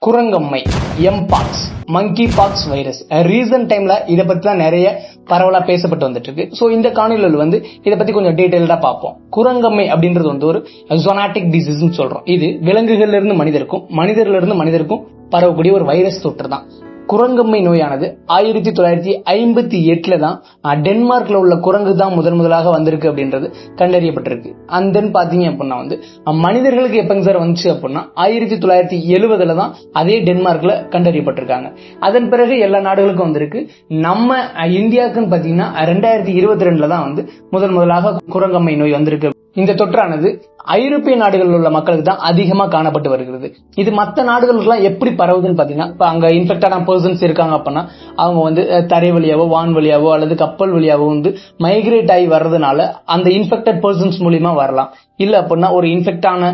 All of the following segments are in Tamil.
குரங்கம்மை, எம்பாக்ஸ், மங்கி பாக்ஸ் வைரஸ். ரீசன்ட் டைம்ல இதை பத்தி தான் நிறைய பரவலா பேசப்பட்டு வந்துட்டு இருக்கு. சோ இந்த காணொலியில் இதை பத்தி கொஞ்சம் டீடைல்டா பார்ப்போம். குரங்கம்மை அப்படின்றது ஒரு ஜோனாட்டிக் டிசீஸ் சொல்றோம். இது விலங்குகள்ல இருந்து மனிதருக்கும், மனிதர்ல இருந்து மனிதருக்கும் பரவக்கூடிய ஒரு வைரஸ் தொற்று தான். குரங்கம்மை நோயானது 1958 தான் டென்மார்க்ல உள்ள குரங்கு தான் முதலாக வந்திருக்கு அப்படின்றது கண்டறியப்பட்டிருக்கு. அண்ட் தென் பாத்தீங்க அப்படின்னா மனிதர்களுக்கு எப்பங்க சார் வந்துச்சு அப்படின்னா 1970 தான் அதே டென்மார்க்ல கண்டறியப்பட்டிருக்காங்க. அதன் பிறகு எல்லா நாடுகளுக்கும் வந்திருக்கு. நம்ம இந்தியாவுக்குன்னு பாத்தீங்கன்னா 2022 தான் முதலாக குரங்கம்மை நோய் வந்திருக்கு. இந்த தொற்றானது ஐரோப்பிய நாடுகளில் உள்ள மக்களுக்கு தான் அதிகமா காணப்பட்டு வருகிறது. இது மற்ற நாடுகளுக்கு எல்லாம் எப்படி பரவுதுன்னு பாத்தீங்கன்னா, இப்ப அங்க இன்ஃபெக்டான பர்சன்ஸ் இருக்காங்க அப்படின்னா அவங்க தரை வழியாவோ, வான் வழியாவோ அல்லது கப்பல் வழியாவோ மைக்ரேட் ஆகி வர்றதுனால அந்த இன்ஃபெக்டட் பர்சன்ஸ் மூலியமா வரலாம். இல்ல அப்படின்னா ஒரு இன்ஃபெக்டான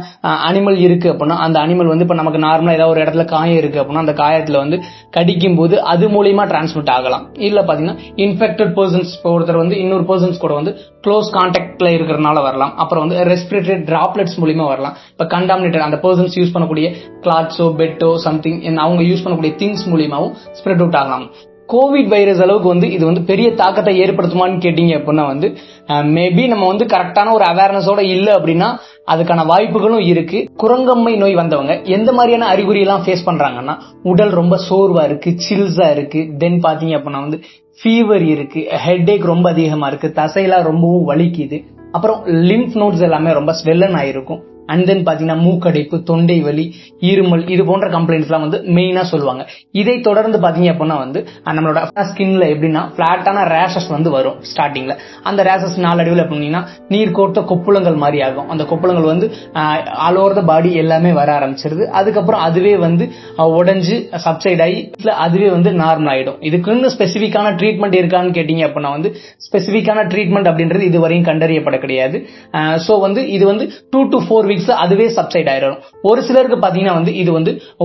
அனிமல் இருக்கு அப்படின்னா அந்த அனிமல் இப்ப நமக்கு நார்மலா ஏதாவது ஒரு இடத்துல காயம் இருக்கு அப்படின்னா அந்த காயத்துல கடிக்கும் போது அது மூலியமா டிரான்ஸ்மிட் ஆகலாம். இல்ல பாத்தீங்கன்னா இன்ஃபெக்டட் பர்சன்ஸ் ஒருத்தர் இன்னொரு பர்சன்ஸ் கூட க்ளோஸ் கான்டாக்ட்ல இருக்கிறதுனால வரலாம். அப்புறம் ரெஸ்பிரேட்டரி டிராப்லெட்ஸ் மூலியமா வரலாம். இப்ப கண்டாமினேட்டட் அந்த பர்சன்ஸ் யூஸ் பண்ணக்கூடிய கிளாத்ஸோ, பெட்டோ, சம்திங் அவங்க யூஸ் பண்ணக்கூடிய திங்ஸ் மூலியமாவும் ஸ்ப்ரெட் அவுட் ஆகலாம். கோவிட் வைரஸ் அளவுக்கு இது பெரிய தாக்கத்தை ஏற்படுத்துமான்னு கேட்டீங்க அப்படின்னா மேபி நம்ம கரெக்டான ஒரு அவேர்னஸோட இல்ல அப்படின்னா அதுக்கான வாய்ப்புகளும் இருக்கு. குரங்கம்மை நோய் வந்தவங்க எந்த மாதிரியான அறிகுறி எல்லாம் ஃபேஸ் பண்றாங்கன்னா, உடல் ரொம்ப சோர்வா இருக்கு, சில்ஸா இருக்கு, தென் பாத்தீங்க அப்படின்னா ஃபீவர் இருக்கு, ஹெட்ஏக் ரொம்ப அதிகமா இருக்கு, தசையெல்லாம் ரொம்பவும் வலிக்குது, அப்புறம் லிம்ப் நோட்ஸ் எல்லாமே ரொம்ப ஸ்வெல்லன் ஆயிருக்கும். அண்ட் தென் பாத்தீங்கன்னா மூக்கடைப்பு, தொண்டை வலி, இருமல், இது போன்ற கம்ப்ளைண்ட்ஸ் எல்லாம் மெயினா சொல்லுவாங்க. இதை தொடர்ந்து பாத்தீங்க அப்படின்னா நம்மளோட ஸ்கின்ல எப்படின்னா பிளாட்டான ரேஷஸ் வரும். ஸ்டார்டிங்ல அந்த ரேஷஸ் நாளடைவில் எப்படின்னா நீர் கோர்த்த கொப்புளங்கள் மாதிரி ஆகும். அந்த கொப்புளங்கள் ஆல் ஓவர் த பாடி எல்லாமே வர ஆரம்பிச்சிருது. அதுக்கப்புறம் அதுவே உடைஞ்சு சப்சைட் ஆகி அதுவே நார்மல் ஆயிடும். இதுக்குன்னு ஸ்பெசிபிக்கான ட்ரீட்மெண்ட் இருக்கான்னு கேட்டீங்க அப்படின்னா ஸ்பெசிபிக்கான ட்ரீட்மெண்ட் அப்படின்றது இதுவரையும் கண்டறியப்பட கிடையாது. சோ இது 2 to 4 weeks அதுவே சப்சைட் ஆயிடும். ஒரு சிலருக்கு பாத்தீங்கன்னா இது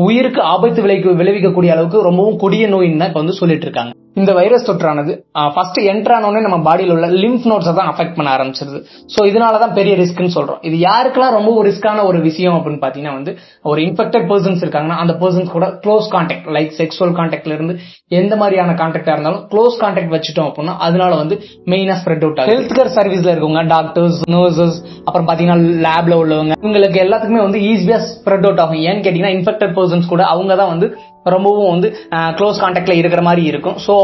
உயிருக்கு ஆபத்து விளைவிக்கக்கூடிய அளவுக்கு ரொம்பவும் கொடிய நோயின்னு இப்ப சொல்லிட்டு இருக்காங்க. இந்த வைரஸ் தொற்றானது ஃபர்ஸ்ட் என்டர் ஆனோடனே நம்ம பாடியில் உள்ள லிம்ப் நோட்ஸ் தான் அஃபெக்ட் பண்ண ஆரம்பிச்சிருது. சோ இதனாலதான் பெரிய ரிஸ்க்னு சொல்றோம். இது யாருக்கெல்லாம் ரொம்ப ரிஸ்கான ஒரு விஷயம் அப்படின்னு பாத்தீங்கன்னா ஒரு இன்ஃபெக்டட் பர்சன்ஸ் இருக்காங்கன்னா அந்த பர்சன்ஸ் கூட க்ளோஸ் கான்டாக்ட், லைக் செக்ஸுவல் கான்டாக்ட்ல இருந்து எந்த மாதிரியான கான்டாக்டா இருந்தாலும் க்ளோஸ் கான்டாக்ட் வச்சுட்டோம் அப்படின்னா அதனால மெயினா ஸ்ப்ரெட் அவுட் ஆகும். ஹெல்த் கேர் சர்வீஸ்ல இருக்கவங்க, டாக்டர்ஸ், நர்சஸ், அப்புறம் பாத்தீங்கன்னா லேப்ல உள்ளவங்க, இவங்களுக்கு எல்லாத்துக்குமே ஈஸியா ஸ்ப்ரெட் அவுட் ஆகும். ஏன்னு கேட்டீங்கன்னா இன்ஃபெக்டட் பர்சன்ஸ் கூட அவங்க தான் ரொம்பவும் க்ளோஸ் கான்டாக்ட்ல இருக்கிற மாதிரி இருக்கும். சோ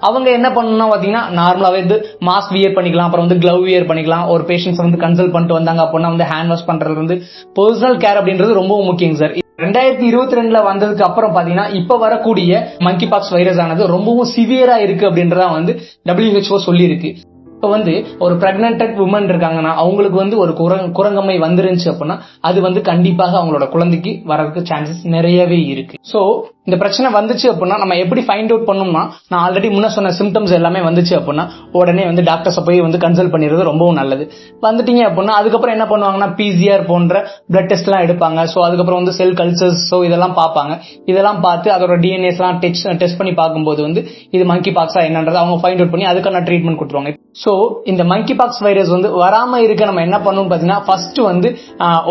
அவங்க என்ன பண்ணணும் பாத்தீங்கன்னா நார்மலாவே மாஸ்க் வியர் பண்ணிக்கலாம், அப்புறம் கிளவ் வியர் பண்ணிக்கலாம். ஒரு பேஷண்ட்ஸ் கன்சல்ட் பண்ணிட்டு வந்தாங்க அப்படின்னா ஹேண்ட் வாஷ் பண்றது பர்சனல் கேர் அப்படின்றது ரொம்பவும் முக்கியம் சார். 2022 வந்ததுக்கு அப்புறம் பாத்தீங்கன்னா இப்ப வரக்கூடிய மங்கி பாக்ஸ் வைரஸ் ஆனது ரொம்பவும் சிவியரா இருக்கு அப்படின்றத WHO சொல்லி இருக்கு. இப்ப ஒரு பிரெக்னன்ட் உமன் இருக்காங்கன்னா அவங்களுக்கு ஒரு குரங்கம்மை வந்துருந்துச்சு அப்படின்னா அது கண்டிப்பாக அவங்களோட குழந்தைக்கு வரதுக்கு சான்சஸ் நிறையவே இருக்கு. சோ இந்த பிரச்சனை வந்துச்சு அப்படின்னா நம்ம எப்படி ஃபைண்ட் அவுட் பண்ணோம்னா, நான் ஆல்ரெடி முன்ன சொன்ன சிம்டம்ஸ் எல்லாமே வந்துச்சு அப்படின்னா உடனே டாக்டர்ஸ் போய் கன்சல்ட் பண்ணிடுறது ரொம்பவும் நல்லது. வந்துட்டீங்க அப்படின்னா அதுக்கப்புறம் என்ன பண்ணுவாங்கன்னா PCR போன்ற பிளட் டெஸ்ட் எல்லாம் எடுப்பாங்க. சோ அதுக்கப்புறம் செல் கல்ச்சர்ஸ், சோ இதெல்லாம் பார்ப்பாங்க. இதெல்லாம் பார்த்து அதோட டிஎன்ஏஸ் எல்லாம் டெஸ்ட் பண்ணி பார்க்கும்போது இது மங்கி பாக்ஸா என்னன்றது அவங்க ஃபைண்ட் அவுட் பண்ணி அதுக்கான ட்ரீட்மெண்ட் கொடுத்துருவாங்க. சோ இந்த மங்கி பாக்ஸ் வைரஸ் வராம இருக்க நம்ம என்ன பண்ணணும் பாத்தீங்கன்னா, ஃபர்ஸ்ட்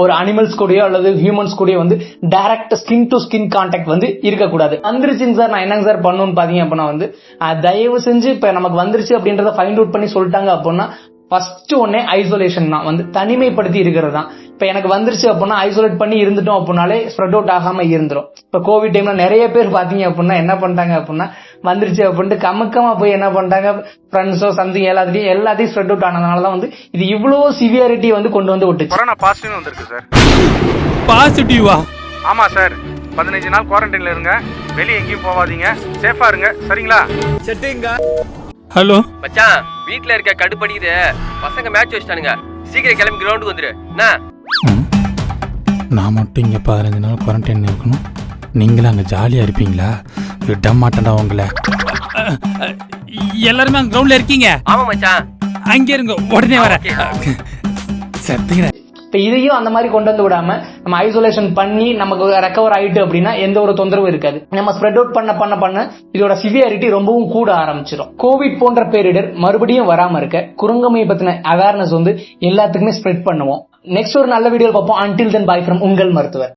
ஒரு அனிமல்ஸ் கூடயோ அல்லது ஹியூமன்ஸ் கூடயோ direct skin to skin contact இருக்க கூடாது. வந்துருச்சுங்க சார், நான் என்னங்க சார் பண்ணணும்னு பாத்தீங்க அப்படின்னா தயவு செஞ்சு இப்ப நமக்கு வந்துருச்சு அப்படின்றத ஃபைண்ட் அவுட் பண்ணி சொல்லிட்டாங்க அப்படின்னா ஃபர்ஸ்ட் ஒன்னே ஐசோலேஷன் தான், தனிமைப்படுத்தி இருக்கிறது தான். இப்ப எனக்கு வந்துருச்சு அப்படின்னா ஐசோலேட் பண்ணி இருந்துட்டோம் அப்படின்னாலே ஸ்ப்ரெட் அவுட் ஆகாம இருந்துரும். இப்ப கோவிட் டைம்ல நிறைய பேர் பாத்தீங்க அப்படின்னா என்ன பண்ணிட்டாங்க அப்படின்னா வந்துருச்சு அப்படின்ட்டு கமக்கமா போய் என்ன பண்ணிட்டாங்க, ஃப்ரெண்ட்ஸோ சம்திங் எல்லாத்தையும் ஸ்ப்ரெட் அவுட் ஆனதுனாலதான் இது இவ்வளவு சிவியாரிட்டி கொண்டு விட்டுச்சு. கொரோனா பாசிட்டிவ் வந்திருக்கு சார். பாசிட்டிவா? ஆமா சார். 15 நாள் குவாரண்டைன்ல இருங்க, வெளியே எங்கேயும் போகாதீங்க, சேஃபா இருங்க, சரிங்களா? செட்டிங்க. ஹலோ மச்சான், வீட்ல இருக்க கடுப்படிக்குது, பசங்க மேட்ச் வச்சிட்டானுங்க, சீக்கிரம் கிளம்பி கிரவுண்டுக்கு வந்துரு. என்ன நான் மட்டும் இங்க 15 நாள் குவாரண்டைன் இருக்கணும், நீங்களும் அங்க ஜாலியா இருப்பீங்களா? விட மாட்டேன்டா உங்களை. எல்லாருமே அங்க கிரவுண்ட்ல இருக்கீங்க? ஆமா மச்சான். அங்க இருங்க, உடனே வர. சத்திங்க. இப்ப இதையும் அந்த மாதிரி கொண்டு விடாம நம்ம ஐசோலேஷன் பண்ணி நமக்கு ரெக்கவர் ஆயிட்டு அப்படின்னா எந்த ஒரு தொந்தரவும் இருக்காது. நம்ம ஸ்ப்ரெட் அவுட் பண்ண இதோட சிவியாரிட்டி ரொம்பவும் கூட ஆரம்பிச்சிடும். கோவிட் போன்ற பேரிடர் மறுபடியும் வராம இருக்க குரங்கம்மை பத்தின அவேர்னஸ் எல்லாத்துக்குமே ஸ்ப்ரெட் பண்ணுவோம். நெக்ஸ்ட் ஒரு நல்ல வீடியோ பார்ப்போம். until then bye from உங்கள் மருத்துவர்.